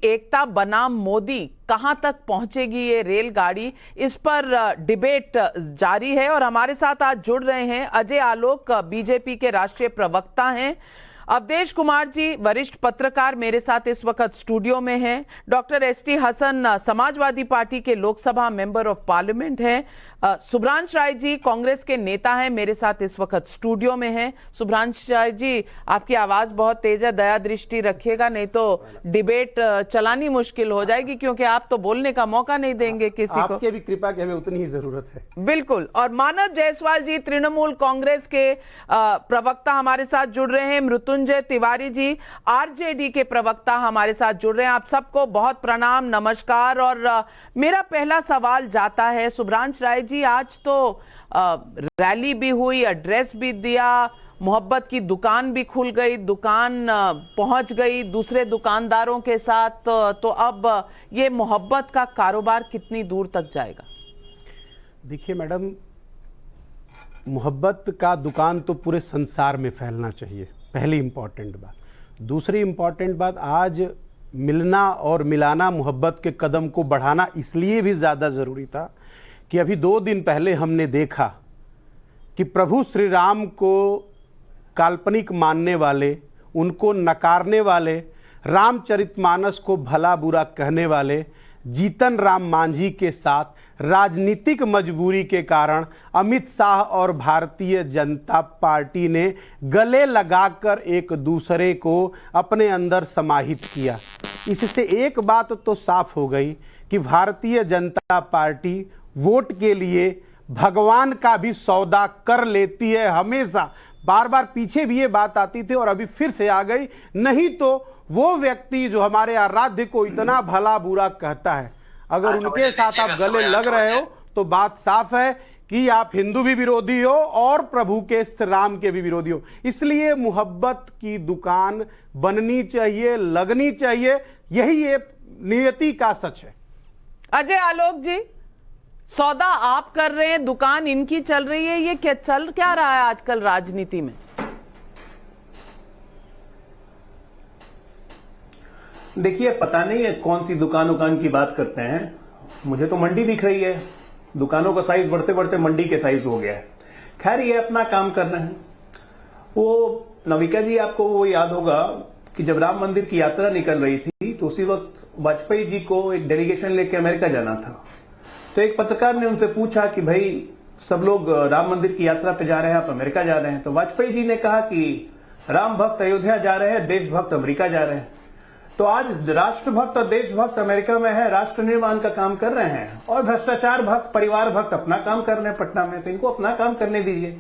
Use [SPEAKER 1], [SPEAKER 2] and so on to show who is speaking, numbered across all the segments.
[SPEAKER 1] एकता बनाम मोदी कहां तक पहुंचेगी ये रेलगाड़ी, इस पर डिबेट जारी है। और हमारे साथ आज जुड़ रहे हैं अजय आलोक, बीजेपी के राष्ट्रीय प्रवक्ता हैं। अवधेश कुमार जी, वरिष्ठ पत्रकार, मेरे साथ इस वक्त स्टूडियो में हैं। डॉक्टर एसटी हसन, समाजवादी पार्टी के लोकसभा मेंबर ऑफ पार्लियामेंट हैं। सुभ्रांश राय जी, कांग्रेस के नेता हैं, मेरे साथ इस वक्त स्टूडियो में हैं। सुभ्रांश राय जी, आपकी आवाज बहुत तेज है, दया दृष्टि रखिएगा, नहीं तो डिबेट चलानी मुश्किल हो जाएगी, क्योंकि आप तो बोलने का मौका नहीं देंगे किसी को।
[SPEAKER 2] आपके भी कृपा की हमें उतनी ही जरूरत है।
[SPEAKER 1] बिल्कुल। और मानव जायसवाल जी, तृणमूल कांग्रेस के प्रवक्ता हमारे साथ जुड़ रहे हैं। मृत्युंजय तिवारी जी, आरजेडी के प्रवक्ता हमारे साथ जुड़ रहे हैं। आप सबको बहुत प्रणाम, नमस्कार। और मेरा पहला सवाल जाता है सुभ्रांश राय जी, आज तो रैली भी हुई, एड्रेस भी दिया, मोहब्बत की दुकान भी खुल गई, दुकान पहुंच गई दूसरे दुकानदारों के साथ, तो अब ये मोहब्बत का कारोबार कितनी दूर तक जाएगा?
[SPEAKER 2] देखिए मैडम, मोहब्बत का दुकान तो पूरे संसार में फैलना चाहिए, पहली इंपॉर्टेंट बात। दूसरी इंपॉर्टेंट बात, आज मिलना और मिलाना, मोहब्बत के कदम को बढ़ाना इसलिए भी ज़्यादा ज़रूरी था कि अभी 2 दिन पहले हमने देखा कि प्रभु श्री राम को काल्पनिक मानने वाले, उनको नकारने वाले, रामचरितमानस को भला बुरा कहने वाले जीतन राम मांझी के साथ राजनीतिक मजबूरी के कारण अमित शाह और भारतीय जनता पार्टी ने गले लगाकर एक दूसरे को अपने अंदर समाहित किया। इससे एक बात तो साफ हो गई कि भारतीय जनता पार्टी वोट के लिए भगवान का भी सौदा कर लेती है हमेशा। बार बार पीछे भी ये बात आती थी और अभी फिर से आ गई। नहीं तो वो व्यक्ति जो हमारे आराध्य को इतना भला बुरा कहता है, अगर उनके साथ आप गले लग रहे हो तो बात साफ है कि आप हिंदू भी विरोधी हो और प्रभु के राम के भी विरोधी हो। इसलिए मोहब्बत की दुकान बननी चाहिए, लगनी चाहिए, यही ये नियति का सच है।
[SPEAKER 1] अजय आलोक जी, सौदा आप कर रहे हैं, दुकान इनकी चल रही है, ये क्या चल क्या रहा है आजकल राजनीति में?
[SPEAKER 3] देखिए, पता नहीं है कौन सी दुकान की बात करते हैं। मुझे तो मंडी दिख रही है, दुकानों का साइज बढ़ते बढ़ते मंडी के साइज हो गया है। खैर, ये अपना काम कर रहे हैं। वो नविका जी, आपको वो याद होगा कि जब राम मंदिर की यात्रा निकल रही थी तो उसी वक्त वाजपेयी जी को एक डेलीगेशन लेके अमेरिका जाना था। तो एक पत्रकार ने उनसे पूछा कि भाई, सब लोग राम मंदिर की यात्रा पे जा रहे हैं, आप अमेरिका जा रहे हैं। तो वाजपेयी जी ने कहा कि राम भक्त अयोध्या जा रहे हैं, देशभक्त अमेरिका जा रहे हैं। तो आज राष्ट्रभक्त और देशभक्त अमेरिका में है, राष्ट्र निर्माण का काम कर रहे हैं, और भ्रष्टाचार भक्त, परिवार भक्त अपना काम कर रहे हैं पटना में। तो इनको अपना काम करने दीजिए।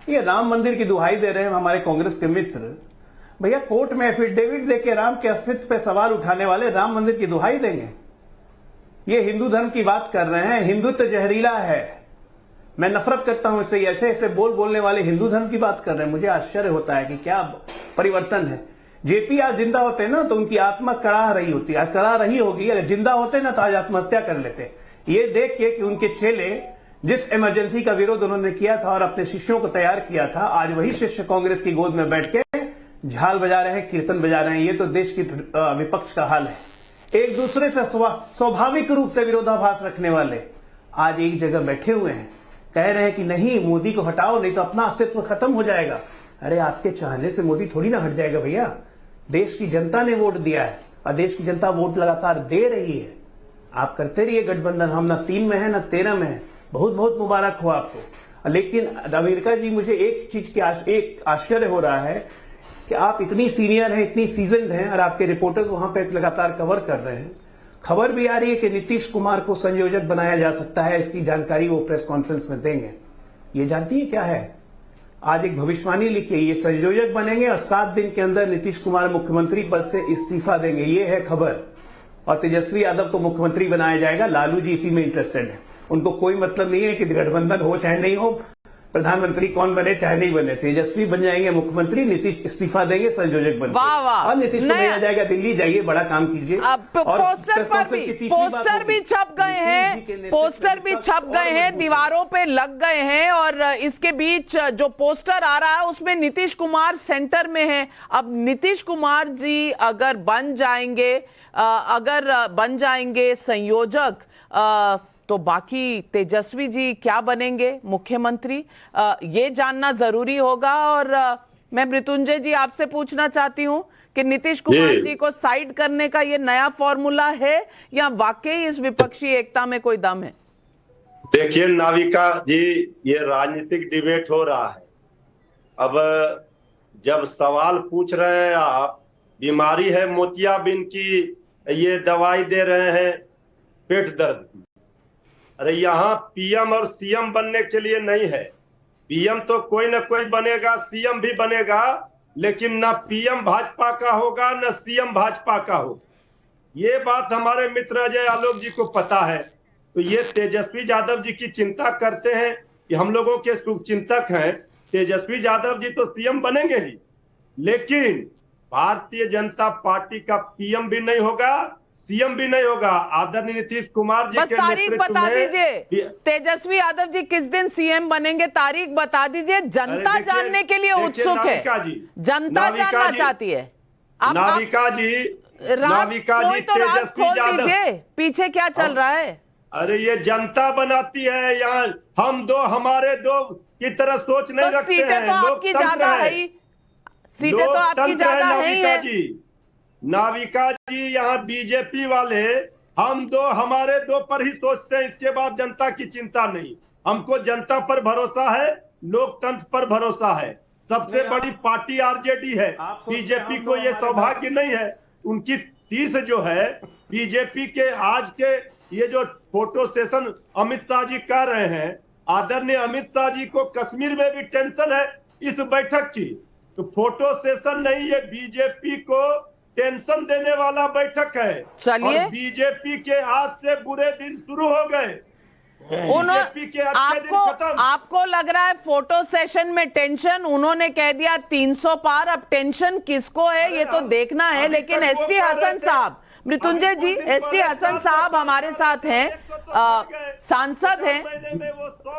[SPEAKER 3] ये राम मंदिर की दुहाई दे रहे हैं हमारे कांग्रेस के मित्र। भैया, कोर्ट में एफिडेविट देके राम के अस्तित्व पे सवाल उठाने वाले राम मंदिर की दुहाई देंगे? ये हिंदू धर्म की बात कर रहे हैं। हिंदुत्व जहरीला है, मैं नफरत करता हूं इससे। ऐसे ऐसे बोलने वाले हिंदू धर्म की बात कर रहे हैं। मुझे आश्चर्य होता है कि क्या परिवर्तन है। जेपी आज जिंदा होते ना तो उनकी आत्मा कड़ा रही होती, आज कड़ा रही होगी। अगर जिंदा होते ना तो आज आत्महत्या कर लेते। ये देख के कि उनके चेले जिस इमरजेंसी का विरोध उन्होंने किया था और अपने शिष्यों को तैयार किया था, आज वही शिष्य कांग्रेस की गोद में बैठ के झाल बजा रहे हैं, कीर्तन बजा रहे हैं। ये तो देश की विपक्ष का हाल है। एक दूसरे से स्वाभाविक रूप से विरोधाभास रखने वाले आज एक जगह बैठे हुए हैं, कह रहे हैं कि नहीं, मोदी को हटाओ, नहीं तो अपना अस्तित्व खत्म हो जाएगा। अरे, आपके चाहने से मोदी थोड़ी ना हट जाएगा भैया। देश की जनता ने वोट दिया है और देश की जनता वोट लगातार दे रही है। आप करते रहिए गठबंधन, हम ना 3 में है ना 13 में है। बहुत बहुत मुबारक हो आपको। लेकिन अमेरिका जी, मुझे एक चीज की एक आश्चर्य हो रहा है कि आप इतनी सीनियर हैं, इतनी सीजन्ड हैं, और आपके रिपोर्टर्स वहां पे लगातार कवर कर रहे हैं। खबर भी आ रही है कि नीतीश कुमार को संयोजक बनाया जा सकता है। इसकी जानकारी वो प्रेस कॉन्फ्रेंस में देंगे। ये जानती है क्या है? आज एक भविष्यवाणी लिखी है, ये संयोजक बनेंगे और 7 दिन के अंदर नीतीश कुमार मुख्यमंत्री पद से इस्तीफा देंगे। ये है खबर। और तेजस्वी यादव को मुख्यमंत्री बनाया जाएगा। लालू जी इसी में इंटरेस्टेड है। उनको कोई मतलब नहीं है कि गठबंधन हो चाहे नहीं हो। प्रधानमंत्री कौन बने चाहे नहीं बने, तेजस्वी बन जाएंगे मुख्यमंत्री, नीतीश इस्तीफा देंगे संयोजक बन
[SPEAKER 1] वाह वाह।
[SPEAKER 3] और नीतीश को भेजा जाएगा दिल्ली, जाइए बड़ा काम कीजिए।
[SPEAKER 1] पोस्टर भी छप गए हैं, पोस्टर भी छप गए हैं, दीवारों पे लग गए हैं, और इसके बीच जो पोस्टर आ रहा है उसमें नीतीश कुमार सेंटर में है। अब नीतीश कुमार जी अगर बन जाएंगे संयोजक, तो बाकी तेजस्वी जी क्या बनेंगे मुख्यमंत्री, ये जानना जरूरी होगा। और मैं मृत्युंजय जी आपसे पूछना चाहती हूं कि नीतीश कुमार जी को साइड करने का ये नया फॉर्मूला है या वाकई इस विपक्षी एकता में कोई दम है?
[SPEAKER 4] देखिए नाविका जी, ये राजनीतिक डिबेट हो रहा है। अब जब सवाल पूछ रहे हैं आप, बीमारी है मोतियाबिंद की, ये दवाई दे रहे हैं पेट दर्द की। अरे यहाँ पीएम और सीएम बनने के लिए नहीं है। पीएम तो कोई ना कोई बनेगा, सीएम भी बनेगा, लेकिन ना पीएम भाजपा का होगा ना सीएम भाजपा का होगा। ये बात हमारे मित्र अजय आलोक जी को पता है। तो ये तेजस्वी यादव जी की चिंता करते हैं कि हम लोगों के शुभचिंतक हैं, तेजस्वी यादव जी तो सीएम बनेंगे ही, लेकिन भारतीय जनता पार्टी का पीएम भी नहीं होगा, सीएम भी नहीं होगा। आदरणीय नीतीश कुमार जी के
[SPEAKER 1] तारीख बता दीजिए,
[SPEAKER 4] नेतृत्व में
[SPEAKER 1] तेजस्वी यादव जी किस दिन सीएम बनेंगे, तारीख बता दीजिए। जनता जानने के लिए उत्सुक है, जनता जानना चाहती है।
[SPEAKER 4] नाविका जी,
[SPEAKER 1] तो राज खोल दीजिए, पीछे क्या चल रहा है?
[SPEAKER 4] अरे ये जनता बनाती है, यहाँ हम दो हमारे दो की तरह सोच नहीं रखते हैं।
[SPEAKER 1] सीटें तो आपकी ज्यादा है ही, सीटें तो आपकी ज्यादा है ही।
[SPEAKER 4] नाविका जी, यहाँ बीजेपी वाले हम दो हमारे दो पर ही सोचते हैं, इसके बाद जनता की चिंता नहीं। हमको जनता पर भरोसा है, लोकतंत्र पर भरोसा है। सबसे बड़ी पार्टी आरजेडी है, बीजेपी को ये सौभाग्य नहीं है। उनकी 30 जो है बीजेपी के आज के ये जो फोटो सेशन अमित शाह जी कह रहे हैं, आदरणीय अमित शाह जी को कश्मीर में भी टेंशन है इस बैठक की। तो फोटो सेशन नहीं, ये बीजेपी को टेंशन देने वाला बैठक है।
[SPEAKER 1] चलिए,
[SPEAKER 4] और बीजेपी के आज से बुरे दिन शुरू हो गए। बीजेपी के अच्छे दिन खत्म।
[SPEAKER 1] आपको लग रहा है फोटो सेशन में टेंशन, उन्होंने कह दिया 300 पार, अब टेंशन किसको है ये तो देखना है। लेकिन एसटी हसन साहब, मृत्युंजय जी, एसटी हसन साहब हमारे साथ हैं,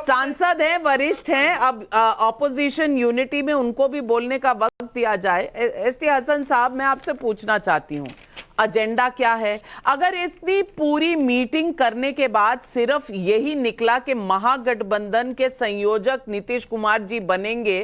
[SPEAKER 1] सांसद हैं, वरिष्ठ हैं। अब ऑपोजिशन यूनिटी में उनको भी बोलने का वक्त दिया जाए। एसटी हसन साहब, मैं आपसे पूछना चाहती हूं, एजेंडा क्या है? अगर इतनी पूरी मीटिंग करने के बाद सिर्फ यही निकला कि महागठबंधन के संयोजक नीतीश कुमार जी बनेंगे,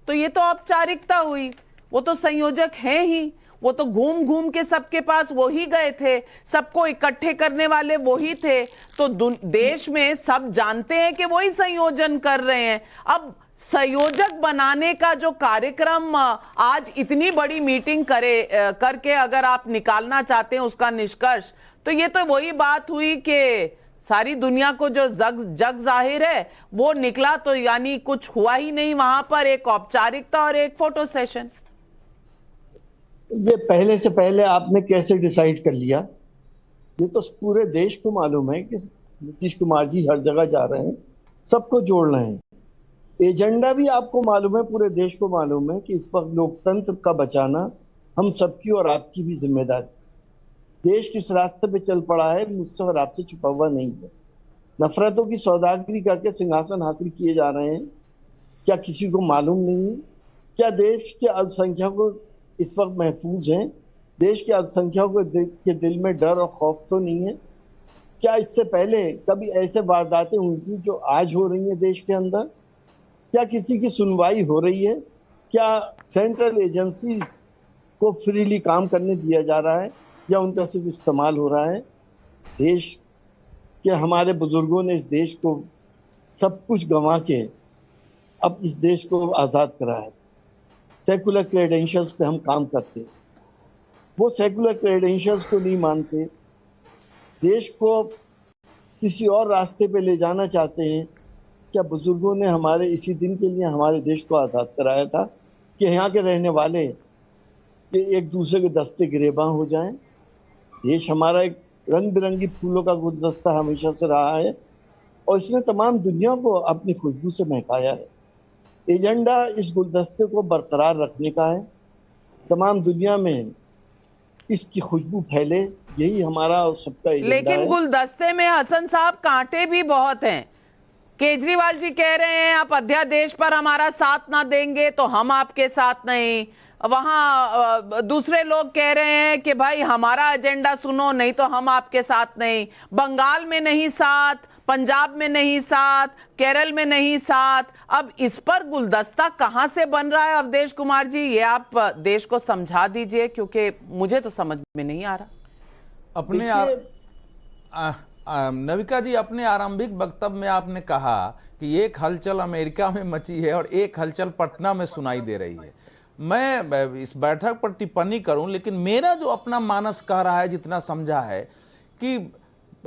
[SPEAKER 1] तो ये तो औपचारिकता हुई। वो तो संयोजक हैं ही, वो तो घूम घूम के सबके पास वो ही गए थे, सबको इकट्ठे करने वाले वो ही थे। तो देश में सब जानते हैं कि वो ही संयोजन कर रहे हैं। अब संयोजक बनाने का जो कार्यक्रम आज इतनी बड़ी मीटिंग करके अगर आप निकालना चाहते हैं उसका निष्कर्ष, तो ये तो वही बात हुई कि सारी दुनिया को जो जग जाहिर है वो निकला, तो यानी कुछ हुआ ही नहीं वहां पर, एक औपचारिकता और एक फोटो सेशन।
[SPEAKER 5] ये पहले से पहले आपने कैसे डिसाइड कर लिया? ये तो पूरे देश को मालूम है कि नीतीश कुमार जी हर जगह जा रहे हैं, सबको जोड़ रहे हैं। एजेंडा भी आपको मालूम है, पूरे देश को मालूम है कि इस वक्त लोकतंत्र का बचाना हम सबकी और आपकी भी जिम्मेदारी। देश किस रास्ते पे चल पड़ा है मुझसे और आपसे छुपा हुआ नहीं है। नफरतों की सौदागरी करके सिंहासन हासिल किए जा रहे हैं, क्या किसी को मालूम नहीं है? क्या देश के अल्पसंख्यकों इस वक्त महफूज हैं? देश के अल्पसंख्यकों के दिल में डर और खौफ तो नहीं है? क्या इससे पहले कभी ऐसे वारदातें हुई थी जो आज हो रही हैं देश के अंदर? क्या किसी की सुनवाई हो रही है? क्या सेंट्रल एजेंसीज को फ्रीली काम करने दिया जा रहा है या उनका सिर्फ इस्तेमाल हो रहा है? देश के हमारे बुजुर्गों ने इस देश को सब कुछ गंवा के अब इस देश को आज़ाद कराया था। सेकुलर क्रेडेंशियल्स पे हम काम करते हैं, वो सेकुलर क्रेडेंशियल्स को नहीं मानते, देश को किसी और रास्ते पे ले जाना चाहते हैं। क्या बुजुर्गों ने हमारे इसी दिन के लिए हमारे देश को आज़ाद कराया था कि यहाँ के रहने वाले कि एक दूसरे के दस्ते गिरेबां हो जाएं? देश हमारा एक रंग बिरंगी फूलों का गुलदस्ता हमेशा से रहा है और इसने तमाम दुनिया को अपनी खुशबू से महकाया है। एजेंडा इस गुलदस्ते को बरकरार रखने का है, तमाम दुनिया में इसकी खुशबू फैले, यही हमारा और सबका एजेंडा
[SPEAKER 1] लेकिन
[SPEAKER 5] है।
[SPEAKER 1] गुलदस्ते में हसन साहब कांटे भी बहुत हैं। केजरीवाल जी कह रहे हैं आप अध्यादेश पर हमारा साथ ना देंगे तो हम आपके साथ नहीं, वहां दूसरे लोग कह रहे हैं कि भाई हमारा एजेंडा सुनो नहीं तो हम आपके साथ नहीं, बंगाल में नहीं साथ, पंजाब में नहीं साथ, केरल में नहीं साथ। अब इस पर गुलदस्ता कहां से बन रहा है अवधेश कुमार जी, ये आप देश को समझा दीजिए, क्योंकि मुझे तो समझ में नहीं आ रहा।
[SPEAKER 6] अपने नविका जी, अपने आरंभिक वक्तव्य में आपने कहा कि एक हलचल अमेरिका में मची है और एक हलचल पटना में सुनाई दे रही है। मैं इस बैठक पर टिप्पणी करूं, लेकिन मेरा जो अपना मानस कह रहा है, जितना समझा है कि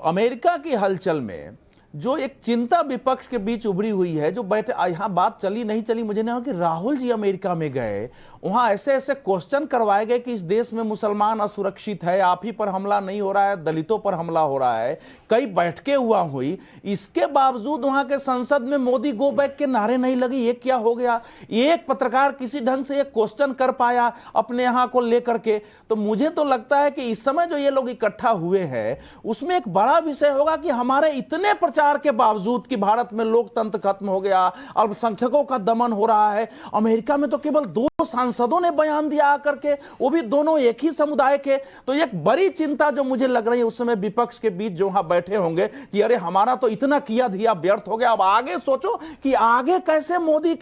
[SPEAKER 6] अमेरिका की हलचल में जो एक चिंता विपक्ष के बीच उभरी हुई है, जो बैठे यहाँ बात चली नहीं चली मुझे नहीं, कि राहुल जी अमेरिका में गए, वहां ऐसे ऐसे क्वेश्चन करवाए गए कि इस देश में मुसलमान असुरक्षित है, आप ही पर हमला नहीं हो रहा है, दलितों पर हमला हो रहा है, कई बैठकें हुई, इसके बावजूद वहां के संसद में मोदी गो बैक के नारे नहीं लगे। ये क्या हो गया? एक पत्रकार किसी ढंग से एक क्वेश्चन कर पाया अपने यहाँ को लेकर के। तो मुझे तो लगता है कि इस समय जो ये लोग इकट्ठा हुए हैं उसमें एक बड़ा विषय होगा कि हमारे इतने प्रचार के बावजूद कि भारत में लोकतंत्र खत्म हो गया, अल्पसंख्यकों का दमन हो रहा है, अमेरिका में तो केवल 2 सांसदों ने बयान दिया आकर के, वो भी दोनों एक ही समुदाय के। तो एक बड़ी चिंता जो मुझे लग रही है उस समय विपक्ष के बीच जो वहां बैठे होंगे कि अरे हमारा तो इतना किया दिया व्यर्थ हो गया, अब आगे सोचो कि आगे कैसे मोदी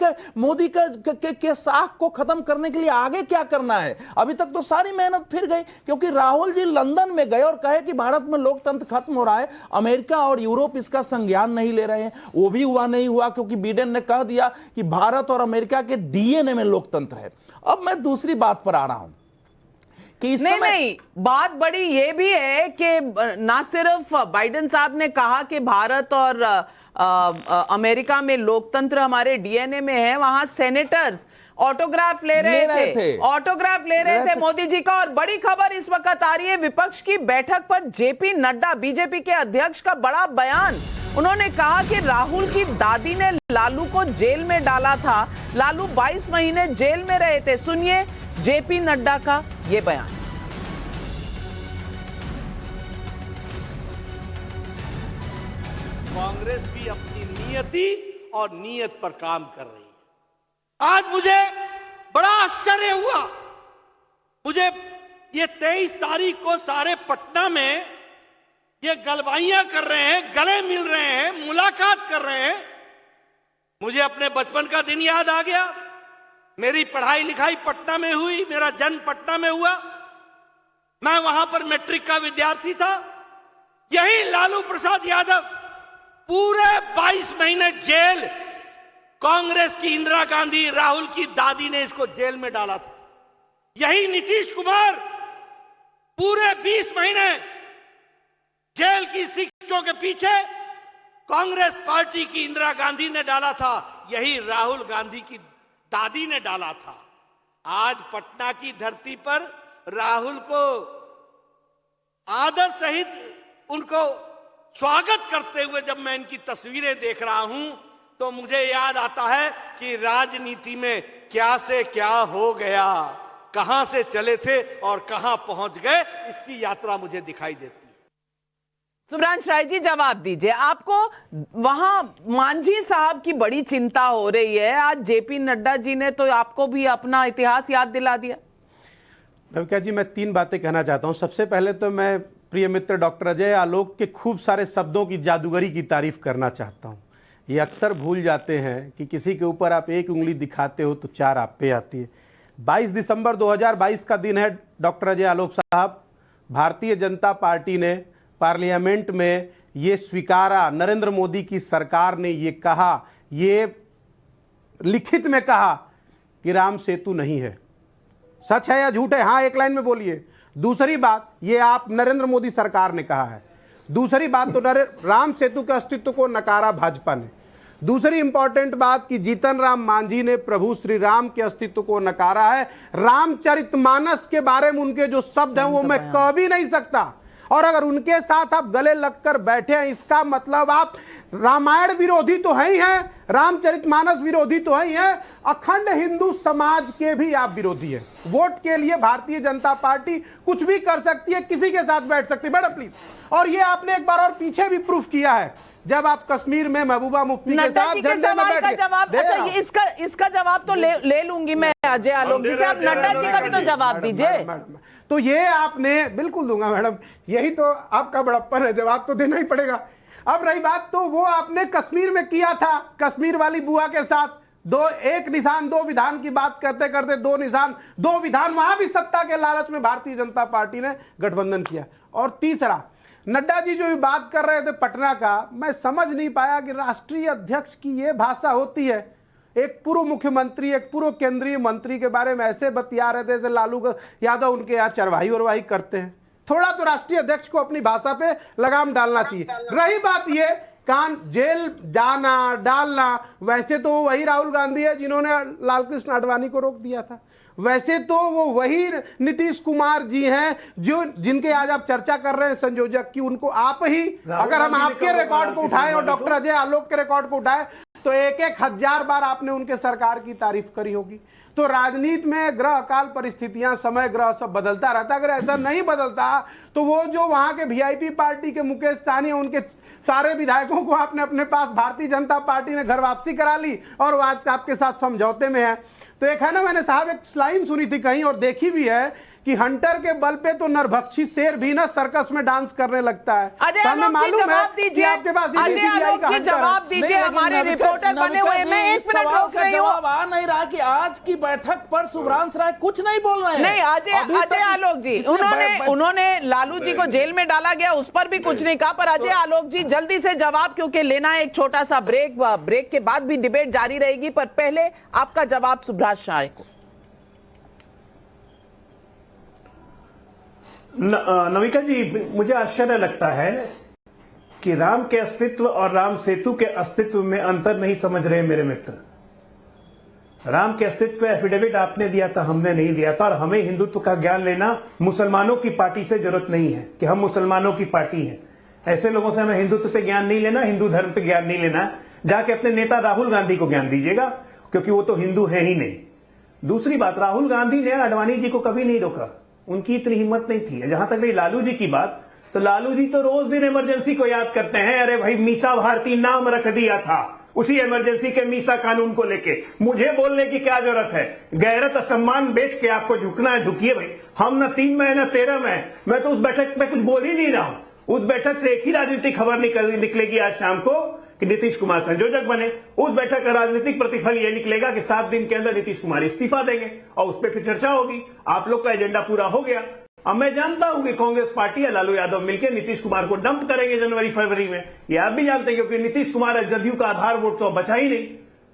[SPEAKER 6] के साख को खत्म करने के लिए आगे क्या करना है। अभी तक तो सारी मेहनत फिर गई, क्योंकि राहुल जी लंदन में गए और कहे कि भारत में लोकतंत्र खत्म हो रहा है, अमेरिका और यूरोप इसका संज्ञान नहीं ले रहे हैं। वो भी हुआ नहीं हुआ, क्योंकि बाइडेन ने कह दिया कि भारत और अमेरिका के डीएनए में लोकतंत्र है। अब मैं दूसरी बात पर आ रहा हूं कि इस समय
[SPEAKER 1] नहीं, बात बड़ी ये भी है कि ना सिर्फ बाइडेन साहब ने कहा कि भारत और अमेरिका में लोकतंत्र हमारे डीएनए में है, वहां सेनेटर्स ऑटोग्राफ ले रहे थे मोदी जी का। और बड़ी खबर इस वक्त आ रही है विपक्ष की बैठक पर जेपी नड्डा, बीजेपी के अध्यक्ष का बड़ा बयान। उन्होंने कहा कि राहुल की दादी ने लालू को जेल में डाला था, लालू 22 महीने जेल में रहे थे। सुनिए जेपी नड्डा का ये बयान।
[SPEAKER 7] कांग्रेस भी अपनी नियति और नीयत पर काम कर रही है। आज मुझे बड़ा आश्चर्य हुआ, मुझे ये 23 तारीख को सारे पटना में ये गलबाइयां कर रहे हैं, गले मिल रहे हैं, मुलाकात कर रहे हैं। मुझे अपने बचपन का दिन याद आ गया। मेरी पढ़ाई लिखाई पटना में हुई, मेरा जन्म पटना में हुआ, मैं वहां पर मैट्रिक का विद्यार्थी था। यही लालू प्रसाद यादव पूरे 22 महीने जेल, कांग्रेस की इंदिरा गांधी, राहुल की दादी ने इसको जेल में डाला था। यही नीतीश कुमार पूरे 20 महीने जेल की शिक्षों के पीछे कांग्रेस पार्टी की इंदिरा गांधी ने डाला था, यही राहुल गांधी की दादी ने डाला था। आज पटना की धरती पर राहुल को आदर सहित उनको स्वागत करते हुए जब मैं इनकी तस्वीरें देख रहा हूं तो मुझे याद आता है कि राजनीति में क्या से क्या हो गया, कहां से चले थे और कहां पहुंच गए, इसकी यात्रा मुझे दिखाई देती है।
[SPEAKER 1] सुब्रांश राय जी जवाब दीजिए, आपको वहां मांझी साहब की बड़ी चिंता हो रही है, आज जेपी नड्डा जी ने तो आपको भी अपना इतिहास याद दिला दिया।
[SPEAKER 2] नविका जी, मैं 3 बातें कहना चाहता हूं। सबसे पहले तो मैं प्रिय मित्र डॉक्टर अजय आलोक के खूब सारे शब्दों की जादूगरी की तारीफ करना चाहता हूं। ये अक्सर भूल जाते हैं कि किसी के ऊपर आप 1 उंगली दिखाते हो तो 4 आप पे आती है। 22 दिसंबर 2022 का दिन है डॉक्टर अजय आलोक साहब। भारतीय जनता पार्टी ने पार्लियामेंट में ये स्वीकारा, नरेंद्र मोदी की सरकार ने ये कहा, ये लिखित में कहा कि राम सेतु नहीं है। सच है या झूठ है? हाँ, एक लाइन में बोलिए। दूसरी बात, ये आप नरेंद्र मोदी सरकार ने कहा है। दूसरी बात, तो राम सेतु के अस्तित्व को नकारा भाजपा ने। दूसरी इंपॉर्टेंट बात कि जीतन राम मांझी ने प्रभु श्री राम के अस्तित्व को नकारा है। रामचरितमानस के बारे में उनके जो शब्द हैं वो मैं कह भी नहीं सकता। और अगर उनके साथ आप गले लगकर बैठे हैं, इसका मतलब आप रामायण विरोधी तो है ही हैं, रामचरितमानस विरोधी तो है ही हैं, अखंड हिंदू समाज के भी आप विरोधी हैं। वोट के लिए भारतीय जनता पार्टी कुछ भी कर सकती है, किसी के साथ बैठ सकती है। मैडम प्लीज, और ये आपने एक बार और पीछे भी प्रूफ किया है जब आप कश्मीर में महबूबा मुफ्ती के
[SPEAKER 1] नड्डा
[SPEAKER 2] साथ
[SPEAKER 1] जी के
[SPEAKER 2] झंडे में
[SPEAKER 1] सवाल का
[SPEAKER 2] बैठ गए।
[SPEAKER 1] जवाब,
[SPEAKER 2] दे
[SPEAKER 1] अच्छा
[SPEAKER 2] रहा हूं।
[SPEAKER 1] इसका जवाब तो ले लूंगी मैं अजय आलोक जी से। आप नड्डा जी का भी तो जवाब दीजिए।
[SPEAKER 2] मैडम, तो ये आपने, बिल्कुल दूंगा मैडम, यही तो आपका बड़प्पन है, जवाब तो देना ही पड़ेगा। अब रही बात, तो वो आपने कश्मीर में किया था, कश्मीर वाली बुआ के साथ एक निशान दो विधान की बात करते करते दो निशान दो विधान, वहां भी सत्ता के लालच में भारतीय जनता पार्टी ने गठबंधन किया। और तीसरा, नड्डा जी जो भी बात कर रहे थे पटना का, मैं समझ नहीं पाया कि राष्ट्रीय अध्यक्ष की ये भाषा होती है। एक पूर्व मुख्यमंत्री, एक पूर्व केंद्रीय मंत्री के बारे में ऐसे बतिया रहे थे जैसे लालू यादव उनके यहाँ चरवाही वरवाही करते हैं। थोड़ा तो राष्ट्रीय अध्यक्ष को अपनी भाषा पे लगाम डालना चाहिए। रही बात ये जेल जाना डालना, वैसे तो वही राहुल गांधी है जिन्होंने लालकृष्ण आडवाणी को रोक दिया था, वैसे तो वो वही नीतीश कुमार जी हैं जो जिनके आज आप चर्चा कर रहे हैं संयोजक की, उनको आप ही, अगर हम आपके रिकॉर्ड को उठाएं और डॉक्टर अजय आलोक के रिकॉर्ड को उठाएं तो 1,000 बार आपने उनके सरकार की तारीफ करी होगी। तो राजनीति में ग्रह अकाल परिस्थितियां, समय ग्रह सब बदलता रहता। अगर ऐसा नहीं बदलता तो वो जो वहां के वीआईपी पार्टी के मुकेश सहनी, उनके सारे विधायकों को आपने अपने पास, भारतीय जनता पार्टी ने घर वापसी करा ली और वो आज आपके साथ समझौते में है। तो एक है ना, मैंने साहब एक लाइन सुनी थी कहीं और देखी भी है कि हंटर के बल पे तो नरभक्षी शेर भी ना सर्कस में डांस करने लगता है।
[SPEAKER 1] अजय आलोक जी जवाब दीजिए,
[SPEAKER 2] आपके पास
[SPEAKER 1] अजय आलोक जी जवाब दीजिए, हमारे रिपोर्टर बने हुए। मैं 1 मिनट रोक रही हूँ।
[SPEAKER 6] जवाब आ नहीं रहा कि आज की बैठक पर शुभ्रांश राय कुछ नहीं बोल रहे हैं।
[SPEAKER 1] नहीं, अजय आलोक जी, उन्होंने लालू जी को जेल में डाला गया, उस पर भी कुछ नहीं कहा। पर अजय आलोक जी जल्दी से जवाब, क्योंकि लेना है एक छोटा सा ब्रेक के बाद भी डिबेट जारी रहेगी। पर पहले आपका जवाब सुभ्रांश राय को।
[SPEAKER 3] नविका जी, मुझे आश्चर्य लगता है कि राम के अस्तित्व और राम सेतु के अस्तित्व में अंतर नहीं समझ रहे मेरे मित्र। राम के अस्तित्व एफिडेविट आपने दिया था, हमने नहीं दिया था। और हमें हिंदुत्व का ज्ञान लेना मुसलमानों की पार्टी से जरूरत नहीं है कि हम मुसलमानों की पार्टी हैं। ऐसे लोगों से हमें हिंदुत्व पे ज्ञान नहीं लेना, हिंदू धर्म पे ज्ञान नहीं लेना। जाके अपने नेता राहुल गांधी को ज्ञान दीजिएगा, क्योंकि वो तो हिंदू है ही नहीं। दूसरी बात, राहुल गांधी ने आडवाणी जी को कभी नहीं रोका, उनकी इतनी हिम्मत नहीं थी। जहां तक रही लालू जी की बात, तो लालू जी तो रोज दिन इमरजेंसी को याद करते हैं। अरे भाई, मीसा भारती नाम रख दिया था उसी इमरजेंसी के मीसा कानून को लेके। मुझे बोलने की क्या जरूरत है? गैरत सम्मान बैठ के आपको झुकना है, झुकिए भाई। हम न 3 में न 13 में, मैं तो उस बैठक में कुछ बोल ही नहीं रहा हूं। उस बैठक से एक ही राजनीतिक खबर निकलेगी आज शाम को कि नीतीश कुमार संयोजक बने। उस बैठक का राजनीतिक प्रतिफल यह निकलेगा कि 7 दिन के अंदर नीतीश कुमार इस्तीफा देंगे और उस पर फिर चर्चा होगी। आप लोग का एजेंडा पूरा हो गया। अब मैं जानता हूं कि कांग्रेस पार्टी या लालू यादव मिलकर नीतीश कुमार को डंप करेंगे जनवरी फरवरी में। ये आप भी जानते हैं, क्योंकि नीतीश कुमार जदयू का आधार वोट तो बचा ही नहीं।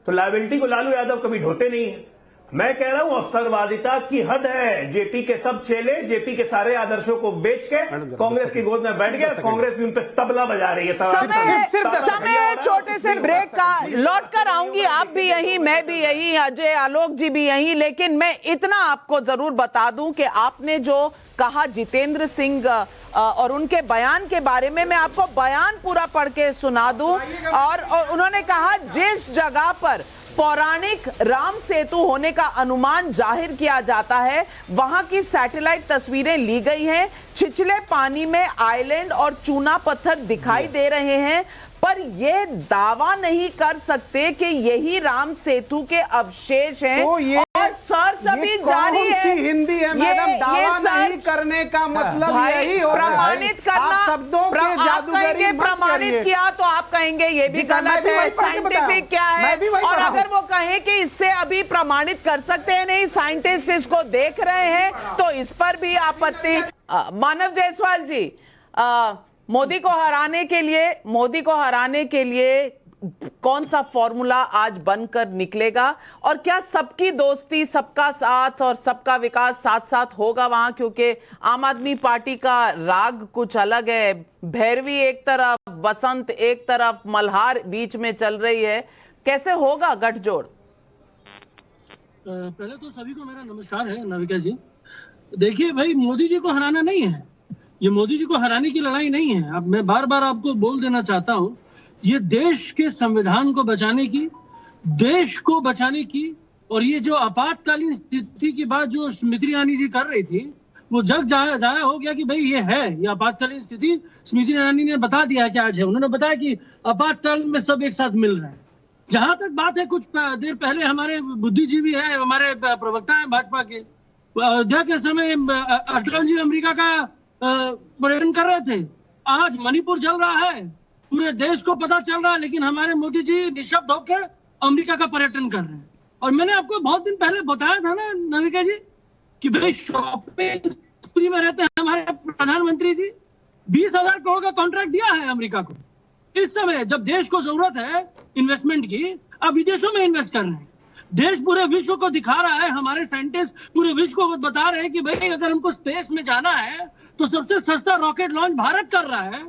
[SPEAKER 3] तो लायबिलिटी को लालू यादव कभी ढोते नहीं है। मैं कह रहा हूं अवसरवादिता की हद है। जेपी के सब चेले जेपी के सारे आदर्शों को बेच के कांग्रेस की गोद में बैठ गए। कांग्रेस भी उन पर तबला बजा रही है।
[SPEAKER 1] समय छोटे से ब्रेक का, लौट कर आऊंगी। आप भी यहीं, मैं भी यहीं, अजय आलोक जी भी यहीं। लेकिन मैं इतना आपको जरूर बता दूं कि आपने जो कहा जितेंद्र सिंह और उनके बयान के बारे में, मैं आपको बयान पूरा पढ़ के सुना दूं। और उन्होंने कहा जिस जगह पर पौराणिक राम सेतु होने का अनुमान जाहिर किया जाता है, वहां की सैटेलाइट तस्वीरें ली गई हैं। छिछले पानी में आइलैंड और चूना पत्थर दिखाई दे रहे हैं, पर यह दावा नहीं कर सकते कि यही राम सेतु के अवशेष हैं।
[SPEAKER 2] तो ये
[SPEAKER 1] और सर्च अभी जारी है।
[SPEAKER 2] हिंदी है मैडम, दावा नहीं करने का मतलब यही हो रहा है।
[SPEAKER 1] प्रमाणित करना,
[SPEAKER 2] शब्दों के
[SPEAKER 1] आप कहेंगे प्रमाणित किया तो आप कहेंगे ये भी गलत है, साइंटिफिक क्या है। और अगर वो कहें कि इससे अभी प्रमाणित कर सकते हैं, नहीं साइंटिस्ट इसको देख रहे हैं, तो इस पर भी आपत्ति। मानव जायसवाल जी, मोदी को हराने के लिए कौन सा फॉर्मूला आज बनकर निकलेगा? और क्या सबकी दोस्ती, सबका साथ और सबका विकास साथ साथ होगा वहां? क्योंकि आम आदमी पार्टी का राग कुछ अलग है। भैरवी एक तरफ, बसंत एक तरफ, मल्हार बीच में चल रही है। कैसे होगा गठजोड़?
[SPEAKER 8] पहले तो सभी को मेरा नमस्कार है नविका जी। देखिए भाई, मोदी जी को हराना नहीं है, ये मोदी जी को हराने की लड़ाई नहीं है। अब मैं बार बार आपको बोल देना चाहता हूं, ये देश के संविधान को बचाने की, देश को बचाने की, और ये जो आपातकालीन स्थिति की बात जो स्मृति ईरानी जी कर रही थी, वो जग जाया हो गया कि भाई ये है, ये आपातकालीन स्थिति स्मृति ईरानी ने बता दिया कि आज है। उन्होंने बताया कि आपातकाल में सब एक साथ मिल रहे हैं। जहां तक बात है, कुछ देर पहले हमारे बुद्धिजीवी है, हमारे प्रवक्ता है भाजपा के, अयोध्या के समय अटल जी अमेरिका का पर्यटन कर रहे थे। आज मणिपुर चल रहा है, पूरे देश को पता चल रहा है, लेकिन हमारे मोदी जी निशब्द होकर अमेरिका का पर्यटन कर रहे हैं। और मैंने आपको बहुत दिन पहले बताया था ना नाविका जी कि भाई शॉपिंग स्प्री में रहते हैं हमारे प्रधानमंत्री जी। 20,000 करोड़ का कॉन्ट्रैक्ट दिया है अमेरिका को। इस समय जब देश को जरूरत है इन्वेस्टमेंट की, अब विदेशों में इन्वेस्ट कर रहे हैं। देश पूरे विश्व को दिखा रहा है, हमारे साइंटिस्ट पूरे विश्व को बता रहे हैं कि भाई अगर हमको स्पेस में जाना है तो सबसे सस्ता रॉकेट लॉन्च भारत कर रहा है।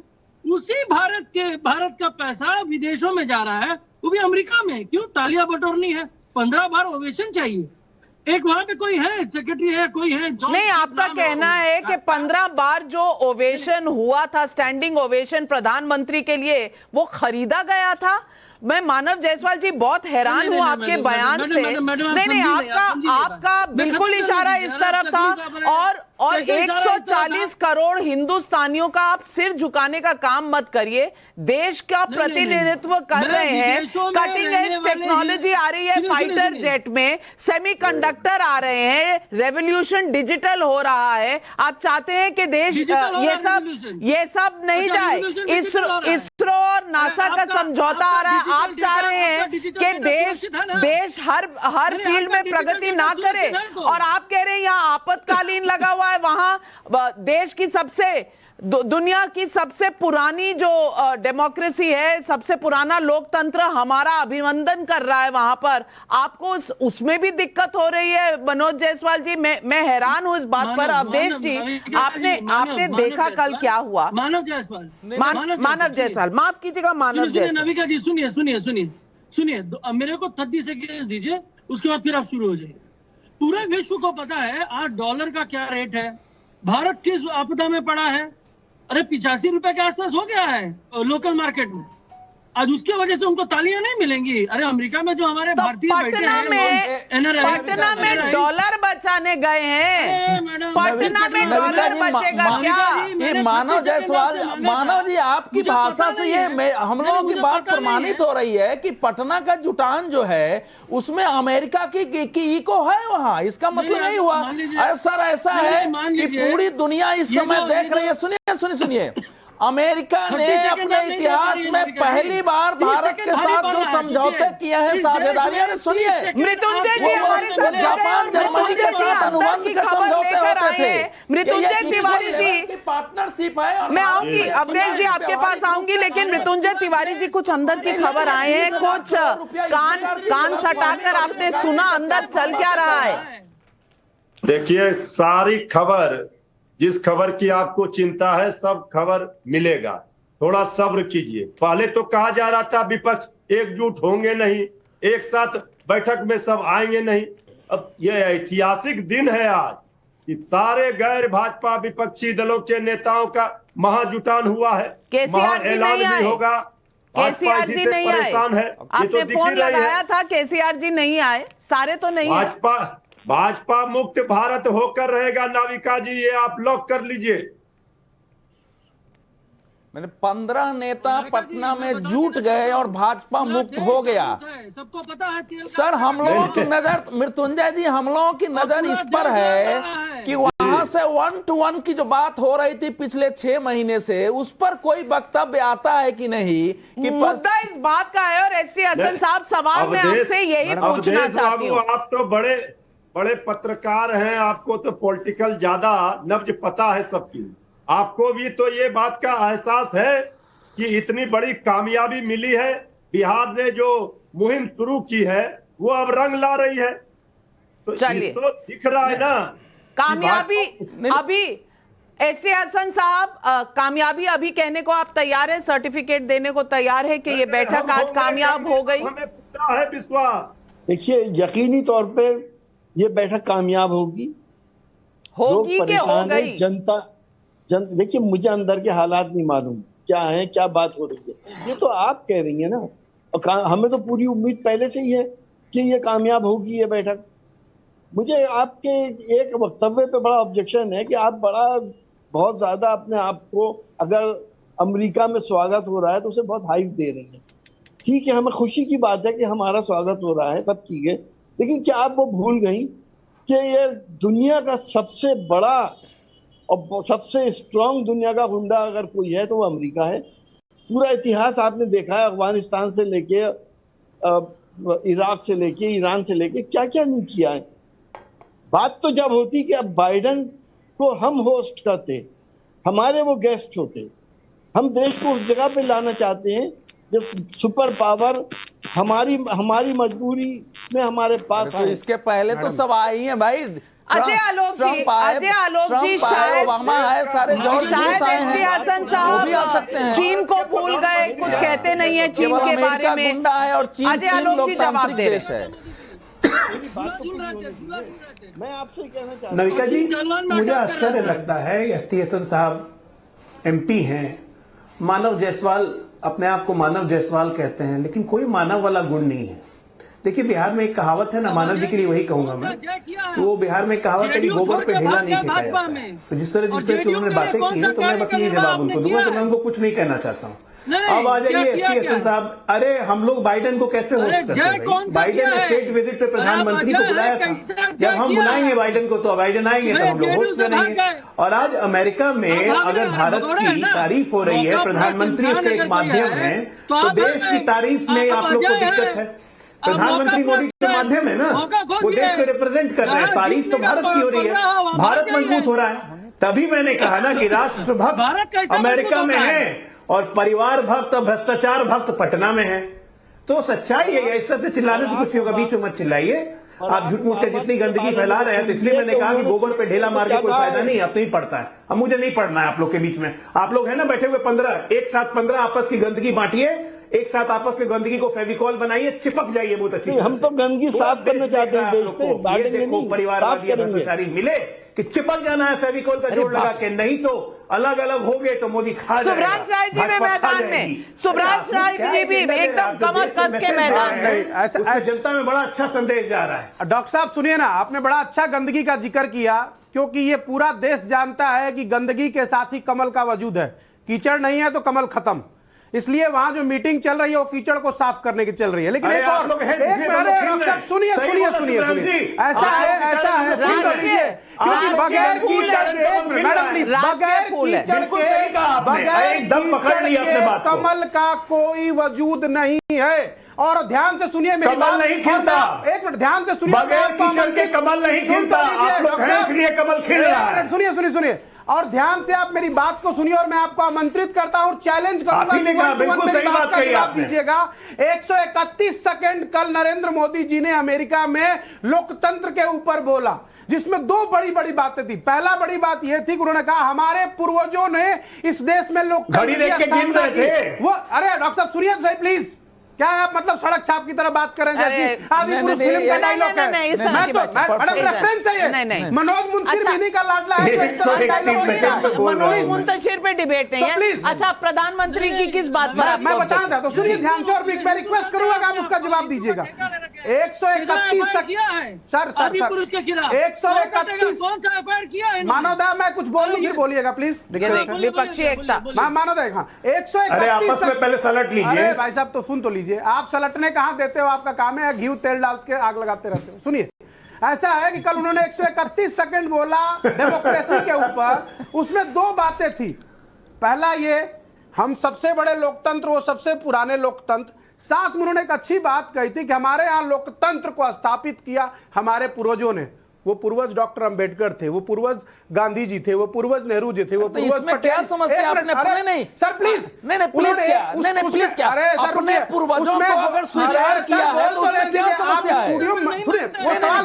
[SPEAKER 8] उसी भारत का पैसा विदेशों में जा रहा है, वो भी अमेरिका में। क्यों? तालियां बटोरनी है, 15 बार ओवेशन चाहिए। एक वहां पे कोई है, सेक्रेटरी है, कोई है
[SPEAKER 1] नहीं, आपका कहना है कि 15 बार जो ओवेशन हुआ था, स्टैंडिंग ओवेशन प्रधानमंत्री के लिए, वो खरीदा गया था। मैं मानव जायसवाल जी बहुत हैरान हूं आपके बयान से। नहीं, आपका बिल्कुल इशारा इस तरफ था। और 140 करोड़ हिंदुस्तानियों का आप सिर झुकाने का काम मत करिए। देश का प्रतिनिधित्व कर रहे हैं, कटिंग एज टेक्नोलॉजी आ रही है फाइटर जेट में, सेमीकंडक्टर आ रहे हैं, रेवोल्यूशन डिजिटल हो रहा है। आप चाहते हैं कि देश ये सब नहीं जाए। इसरो और नासा का समझौता आ रहा है। आप चाह रहे हैं कि देश हर फील्ड में प्रगति ना करे, और आप कह रहे हैं यहाँ आपातकालीन लगा हुआ है। वहां देश की दुनिया की सबसे पुरानी जो डेमोक्रेसी है, सबसे पुराना लोकतंत्र हमारा अभिनंदन कर रहा है वहां पर। आपको उसमें भी दिक्कत हो रही है मनोज जायसवाल जी? मैं हैरान हूं इस बात पर। अवधेश जी, आपने देखा कल क्या हुआ?
[SPEAKER 8] मानव जायसवाल,
[SPEAKER 1] माफ कीजिएगा, मानव जायसवाल।
[SPEAKER 8] नविका जी सुनिए, मेरे को 30 सेकंड दीजिए, उसके बाद फिर आप शुरू हो जाइए। पूरे विश्व को पता है आज डॉलर का क्या रेट है, भारत किस आपदा में पड़ा है। अरे 85 रुपए के आसपास हो गया है लोकल मार्केट में। आज उसके वजह से उनको तालियां नहीं मिलेंगी। अरे अमेरिका में जो हमारे भारतीय
[SPEAKER 1] पटना में डॉलर बचाने गए हैं। पटना में डॉलर बचेगा क्या?
[SPEAKER 6] ये मानव जायसवाल, मानव जी आपकी भाषा से ये हम लोगों की बात प्रमाणित हो रही है कि पटना का जुटान जो है उसमें अमेरिका की इको है वहां। इसका मतलब नहीं हुआ सर ऐसा है कि पूरी दुनिया इस समय देख रही है। सुनिए, अमेरिका ने अपने इतिहास में पहली बार भारत के साथ जो समझौते किए हैं, साझेदारियां, सुनिए
[SPEAKER 1] मृत्युंजय जी हमारे साथ
[SPEAKER 6] जापान जर्मनी के साथ अनुबंध के समझौते होते थे।
[SPEAKER 1] मृत्युंजय तिवारी जी
[SPEAKER 6] पार्टनरशिप है।
[SPEAKER 1] मैं आऊंगी अवधेश जी आपके पास आऊंगी, लेकिन मृत्युंजय तिवारी जी कुछ अंदर की खबर आए हैं, कुछ कान सटाकर आपने सुना, अंदर चल क्या रहा है?
[SPEAKER 4] देखिए, सारी खबर, जिस खबर की आपको चिंता है, सब खबर मिलेगा। थोड़ा सब्र कीजिए। पहले तो कहा जा रहा था विपक्ष एकजुट होंगे नहीं, एक साथ बैठक में सब आएंगे नहीं। अब यह ऐतिहासिक दिन है आज कि सारे गैर भाजपा विपक्षी दलों के नेताओं का महाजुटान हुआ है, महाऐलान भी होगा।
[SPEAKER 1] केसीआर जी नहीं आए, आपने फोन लगाया था, केसीआर जी नहीं आए, सारे तो नहीं आए।
[SPEAKER 4] भाजपा मुक्त भारत होकर रहेगा नाविका जी, ये आप लॉक कर लीजिए।
[SPEAKER 6] मैंने 15 नेता पटना में जुट गए और भाजपा मुक्त हो गया।
[SPEAKER 8] सबको पता है
[SPEAKER 6] सर, हम लोगों की नजर, मृत्युंजय जी, हम लोगों की नजर इस पर है कि वहां से 1 to 1 की जो बात हो रही थी पिछले 6 महीने से, उस पर कोई वक्तव्य आता है कि नहीं? कि
[SPEAKER 1] मुद्दा इस बात का है। और एचटी हसन साहब, सवाल मैं आपसे यही पूछना चाहती हूँ।
[SPEAKER 4] आप तो बड़े पत्रकार हैं, आपको तो पॉलिटिकल ज्यादा नब्ज पता है सबकी। आपको भी तो ये बात का एहसास है कि इतनी बड़ी कामयाबी मिली है, बिहार ने जो मुहिम शुरू की है वो अब रंग ला रही है। तो
[SPEAKER 1] चलिए,
[SPEAKER 4] तो दिख रहा है ना
[SPEAKER 1] कामयाबी। अभी एचटी हसन साहब, कामयाबी अभी कहने को आप तैयार हैं, सर्टिफिकेट देने को तैयार है कि ये बैठक आज कामयाब हो गई?
[SPEAKER 4] हमें पूरा है विश्वास।
[SPEAKER 5] देखिए, यकीनी तौर पे ये बैठक कामयाब होगी।
[SPEAKER 1] कि हो गई?
[SPEAKER 5] देखिए, मुझे अंदर के हालात नहीं मालूम क्या है, क्या बात हो रही है, ये तो आप कह रही है ना। और हमें तो पूरी उम्मीद पहले से ही है कि ये कामयाब होगी ये बैठक। मुझे आपके एक वक्तव्य पे बड़ा ऑब्जेक्शन है कि आप बहुत ज्यादा अपने आप को, अगर अमेरिका में स्वागत हो रहा है तो उसे बहुत हाइप दे रहे हैं। ठीक है, हमें खुशी की बात है कि हमारा स्वागत हो रहा है, सब ठीक है, लेकिन क्या आप वो भूल गई कि ये दुनिया का सबसे बड़ा और सबसे स्ट्रांग दुनिया का गुंडा अगर कोई है तो वो अमेरिका है। पूरा इतिहास आपने देखा है, अफगानिस्तान से लेके इराक से लेके ईरान से लेके क्या क्या नहीं किया है। बात तो जब होती कि अब बाइडेन को हम होस्ट करते, हमारे वो गेस्ट होते, हम देश को उस जगह पे लाना चाहते हैं जो सुपर पावर हमारी मजबूरी में हमारे पास
[SPEAKER 6] तो
[SPEAKER 5] आए।
[SPEAKER 6] इसके पहले तो सब आए ही हैं भाई।
[SPEAKER 1] अजय आलोक जी शायद
[SPEAKER 6] ओबामा आए, सारे जॉर्ज बुश आए
[SPEAKER 1] एसपी
[SPEAKER 6] हैं,
[SPEAKER 1] हसन
[SPEAKER 6] वो भी आ सकते
[SPEAKER 1] साहब
[SPEAKER 6] हैं।
[SPEAKER 1] चीन को भूल गए, कुछ कहते नहीं है चीन के बारे में।
[SPEAKER 6] गुंडा है और चीन
[SPEAKER 1] अजय आलोक जी जवाब
[SPEAKER 6] लोकतांत्रिक
[SPEAKER 1] दे
[SPEAKER 6] देश
[SPEAKER 1] रहे
[SPEAKER 6] है।
[SPEAKER 5] मैं आपसे कहना चाहता हूँ,
[SPEAKER 3] नविका जी, मुझे आश्चर्य लगता है एसटी हसन साहब एमपी हैं, मानव जायसवाल अपने आप को मानव जायसवाल कहते हैं, लेकिन कोई मानव वाला गुण नहीं है। देखिए, बिहार में एक कहावत है ना, मानव जी के लिए वही कहूंगा मैं, वो बिहार में कहावत है कि गोबर पे ढेला नहीं फेंका जाता है। तो जिस तरह की उन्होंने बातें की है, तो मैं बस ये जवाब उनको दूंगा, तो मैं उनको कुछ नहीं कहना चाहता हूँ। अब आ जाइए एसटी हसन साहब, अरे हम लोग बाइडेन को कैसे होस्ट करते हैं? बाइडेन ने स्टेट विजिट पे प्रधानमंत्री को बुलाया था। जब हम बुलाएंगे बाइडेन को तो बाइडेन आएंगे तो हम लोग होस्ट करेंगे। और आज अमेरिका में अगर भारत की तारीफ हो रही है, प्रधानमंत्री उसका एक माध्यम है, तो देश की तारीफ में आप लोग को दिक्कत है। प्रधानमंत्री मोदी के माध्यम है ना, वो देश को रिप्रेजेंट कर रहे हैं, तारीफ तो भारत की हो रही है, भारत मजबूत हो रहा है। तभी मैंने कहा ना कि राष्ट्र भक्त अमेरिका में है और परिवार भक्त और भ्रष्टाचार भक्त पटना में है। तो सच्चाई है, ऐसा से चिल्लाने से कुछ नहीं होगा। बीच में मत चिल्लाइए, आप झूठ मूठ के जितनी गंदगी फैला रहे हैं। तो इसलिए मैंने कहा कि गोबर पे ढेला मार के कोई फायदा नहीं, अब नहीं पड़ता है। अब मुझे नहीं पढ़ना है आप लोग के बीच में। आप लोग है ना बैठे हुए 15, एक साथ 15 आपस की गंदगी बांटिए, एक साथ आपस में गंदगी को फेविकॉल बनाइए, चिपक जाइए बहुत अच्छी।
[SPEAKER 5] हम तो गंदगी साफ करना चाहते हैं देश से,
[SPEAKER 3] ये देखो परिवारवादी भ्रष्टाचारी मिले कि चिपक जाना है फेविकॉल का जोड़ लगा के, नहीं तो अलग अलग हो गए तो मोदी खा जाएगा।
[SPEAKER 1] सुभ्रांश राय जी में मैदान में, सुभ्रांश राय जी भी एकदम कमर कस के मैदान में।
[SPEAKER 2] ऐसा
[SPEAKER 3] जनता में बड़ा अच्छा संदेश जा रहा है।
[SPEAKER 2] डॉक्टर साहब सुनिए ना, आपने बड़ा अच्छा गंदगी का जिक्र किया, क्योंकि ये पूरा देश जानता है कि गंदगी के साथ ही कमल का वजूद है। कीचड़ नहीं है तो कमल खत्म। इसलिए वहां जो मीटिंग चल रही है वो कीचड़ को साफ करने की चल रही है। लेकिन एक और सुनिए, ऐसा है सुन तो लीजिए, क्योंकि बगैर कीचड़ के, मैडम प्लीज, बगैर कीचड़ के कमल का कोई वजूद नहीं है। और ध्यान से सुनिए मेरी बात,
[SPEAKER 3] नहीं खिलता।
[SPEAKER 2] एक मिनट ध्यान से सुनिए,
[SPEAKER 3] बगैर कीचड़ के कमल नहीं खिलता। आप लोग हैं इसलिए कमल खिल रहा है।
[SPEAKER 2] सुनिए और ध्यान से आप मेरी बात को सुनिए, और मैं आपको आमंत्रित करता हूं, चैलेंज करूंगा,
[SPEAKER 3] बिल्कुल सही बात कही आपने।
[SPEAKER 2] दीजिएगा। 131 सेकंड कल नरेंद्र मोदी जी ने अमेरिका में लोकतंत्र के ऊपर बोला, जिसमें दो बड़ी बड़ी बातें थी। पहला बड़ी बात यह थी कि उन्होंने कहा हमारे पूर्वजों ने इस देश में लोकतंत्र की स्थापना की। वो अरे डॉक्टर साहब सुनिए सही प्लीज, क्या आप मतलब सड़क छाप की तरह बात करें जैसी आदि पुरुष फिल्म का डायलॉग है? मैं तो मैडम रेफरेंस है ये, मनोज मुंशी भी का लाडला है।
[SPEAKER 1] मनोज मुंतशिर पे डिबेट नहीं है। अच्छा, प्रधानमंत्री की किस बात पर
[SPEAKER 2] मैं बताना चाहता हूँ, सुनिए ध्यान से, और मैं रिक्वेस्ट करूंगा आप उसका जवाब दीजिएगा। 131 सर 131
[SPEAKER 8] कौन सा एफआईआर किया है?
[SPEAKER 2] मानवदा, मैं कुछ बोल लूं फिर बोलिएगा प्लीज।
[SPEAKER 1] विपक्षी एकता
[SPEAKER 2] मानवदा, 131
[SPEAKER 3] आपस में पहले सलट लीजिए।
[SPEAKER 2] अरे भाई साहब तो सुन तो लीजिए, आप सलटने कहां देते हो, आपका काम है घी तेल डाल के आग लगाते रहते हो। सुनिए, ऐसा है कि कल उन्होंने 131 सेकंड बोला डेमोक्रेसी के ऊपर, उसमें दो बातें थी। पहला ये, हम सबसे बड़े लोकतंत्र, वो सबसे पुराने लोकतंत्र। साथ में उन्होंने एक अच्छी बात कही थी कि हमारे यहां लोकतंत्र को स्थापित किया हमारे पूर्वजों ने। वो पूर्वज डॉक्टर अंबेडकर थे, वो पूर्वज गांधी जी थे, वो पूर्वज नेहरू जी थे, वो पूर्वज
[SPEAKER 6] इसमें क्या समस्या आपने अपने नहीं
[SPEAKER 2] सर प्लीज
[SPEAKER 6] नहीं प्लीज क्या
[SPEAKER 2] अरे सर
[SPEAKER 6] अपने पूर्वजों को अगर स्वीकार किया है तो उसमें क्या समस्या है?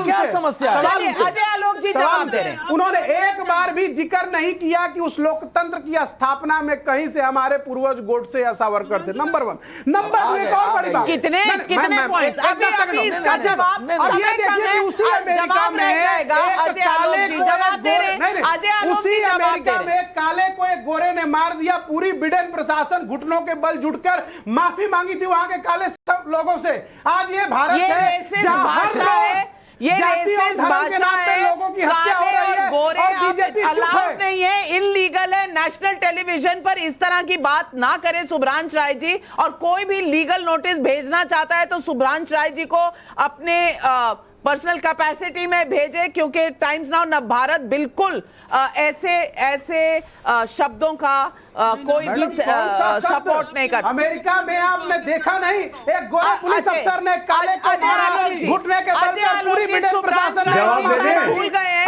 [SPEAKER 6] क्या समस्या है?
[SPEAKER 1] अजय आलोक जी जवाब दे रहे हैं।
[SPEAKER 2] उन्होंने एक बार भी जिक्र नहीं किया कि उस लोकतंत्र की स्थापना में कहीं से हमारे पूर्वज गोडसे या सावरकर थे। नंबर 1। नंबर 2, एक और बड़ी बात,
[SPEAKER 1] कितने पॉइंट अभी इसका जवाब,
[SPEAKER 2] अब ये देखिए कि उसी अमेरिका में
[SPEAKER 1] जाएगा। अजय आलोक जी जवाब दे रहे हैं, अजय आलोक जी जवाब दे
[SPEAKER 2] अमेरिका
[SPEAKER 1] रहे
[SPEAKER 2] में एक काले को एक गोरे ने मार दिया, पूरी बिडेन प्रशासन घुटनों के बल जुटकर माफी मांगी थी वहां के काले सब लोगों से। आज ये भारत
[SPEAKER 1] ये
[SPEAKER 2] है
[SPEAKER 1] रेसिस्ट
[SPEAKER 2] जहां हर
[SPEAKER 1] भाषा है,
[SPEAKER 2] रोज
[SPEAKER 1] ये
[SPEAKER 2] जाति और
[SPEAKER 1] रेसिस्ट
[SPEAKER 2] धर्म के
[SPEAKER 1] भाषा
[SPEAKER 2] नाम पे
[SPEAKER 1] है,
[SPEAKER 2] लोगों की हत्या हो
[SPEAKER 1] काले
[SPEAKER 2] रही
[SPEAKER 1] और
[SPEAKER 2] है
[SPEAKER 1] गोरे
[SPEAKER 2] और बीजेपी चुप
[SPEAKER 1] अलाउड
[SPEAKER 2] है।
[SPEAKER 1] नहीं है, इलीगल है। नेशनल टेलीविजन पर इस तरह की बात ना करें शुभ्रांश राय जी, और कोई भी लीगल नोटिस भेजना चाहता है तो शुभ्रांश राय जी को अपने पर्सनल कैपेसिटी में भेजे, क्योंकि टाइम्स नाउ नवभारत बिल्कुल ऐसे शब्दों का कोई भी सपोर्ट नहीं करता।
[SPEAKER 2] अमेरिका में आपने देखा नहीं, एक गोरे पुलिस अफसर ने काले को मारा, घुटने के बल पर पूरी बिडेन प्रशासन
[SPEAKER 3] जवाब दे दें।
[SPEAKER 1] भूल गए हैं।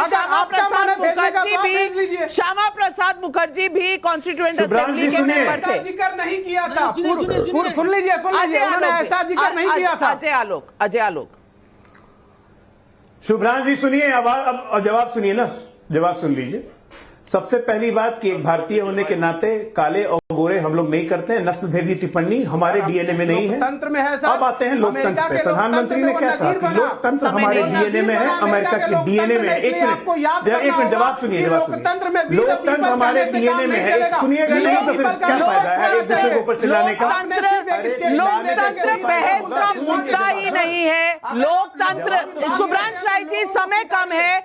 [SPEAKER 1] श्यामा प्रसाद मुखर्जी भी कॉन्स्टिट्यूएंट असेंबली के मेंबर थे।
[SPEAKER 2] जिक्र नहीं किया था।
[SPEAKER 8] सुनिए,
[SPEAKER 2] सुन लीजिए, उन्होंने ऐसा जिक्र नहीं किया था।
[SPEAKER 1] अजय आलोक
[SPEAKER 3] शुभ्रांश जी सुनिए, अब जवाब सुनिए ना, जवाब सुन लीजिए। सबसे पहली बात कि एक भारतीय होने के नाते काले और गोरे हम लोग नहीं करते हैं। नस्ल भेदी टिप्पणी हमारे डीएनए में नहीं है।
[SPEAKER 2] लोकतंत्र में है सर।
[SPEAKER 3] अब आते हैं लोकतंत्र पे। प्रधानमंत्री ने क्या कहा कि लोकतंत्र हमारे डीएनए में है, अमेरिका के डीएनए में है। एक मिनट जवाब सुनिए, लोकतंत्र हमारे डीएनए में है। सुनिएगा नहीं तो फिर क्या फायदा है एक दूसरे के ऊपर चिल्लाने का।
[SPEAKER 1] लोकतंत्र बहस का मुद्दा ही नहीं है। लोकतंत्र, शुभ्रांश राय जी समय कम है,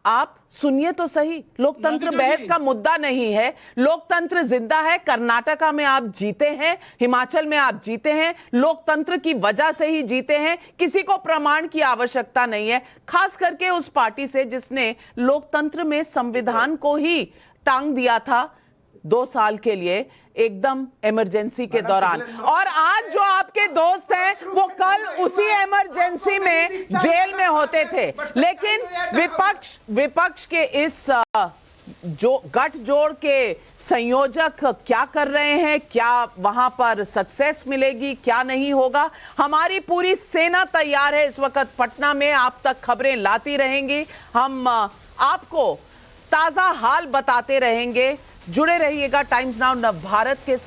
[SPEAKER 1] आप सुनिए तो सही। लोकतंत्र बहस का मुद्दा नहीं है, लोकतंत्र जिंदा है। कर्नाटका में आप जीते हैं, हिमाचल में आप जीते हैं, लोकतंत्र की वजह से ही जीते हैं। किसी को प्रमाण की आवश्यकता नहीं है, खास करके उस पार्टी से जिसने लोकतंत्र में संविधान को ही टांग दिया था 2 साल के लिए, एकदम इमरजेंसी के दौरान। और आज जो आपके दोस्त हैं वो कल उसी इमरजेंसी में जेल में होते थे। लेकिन विपक्ष के इस जो गठजोड़ के संयोजक क्या कर रहे हैं, क्या वहां पर सक्सेस मिलेगी, क्या नहीं होगा, हमारी पूरी सेना तैयार है इस वक्त पटना में आप तक खबरें लाती रहेंगी। हम आपको ताजा हाल बताते रहेंगे। जुड़े रहिएगा टाइम्स नाउ नवभारत के साथ।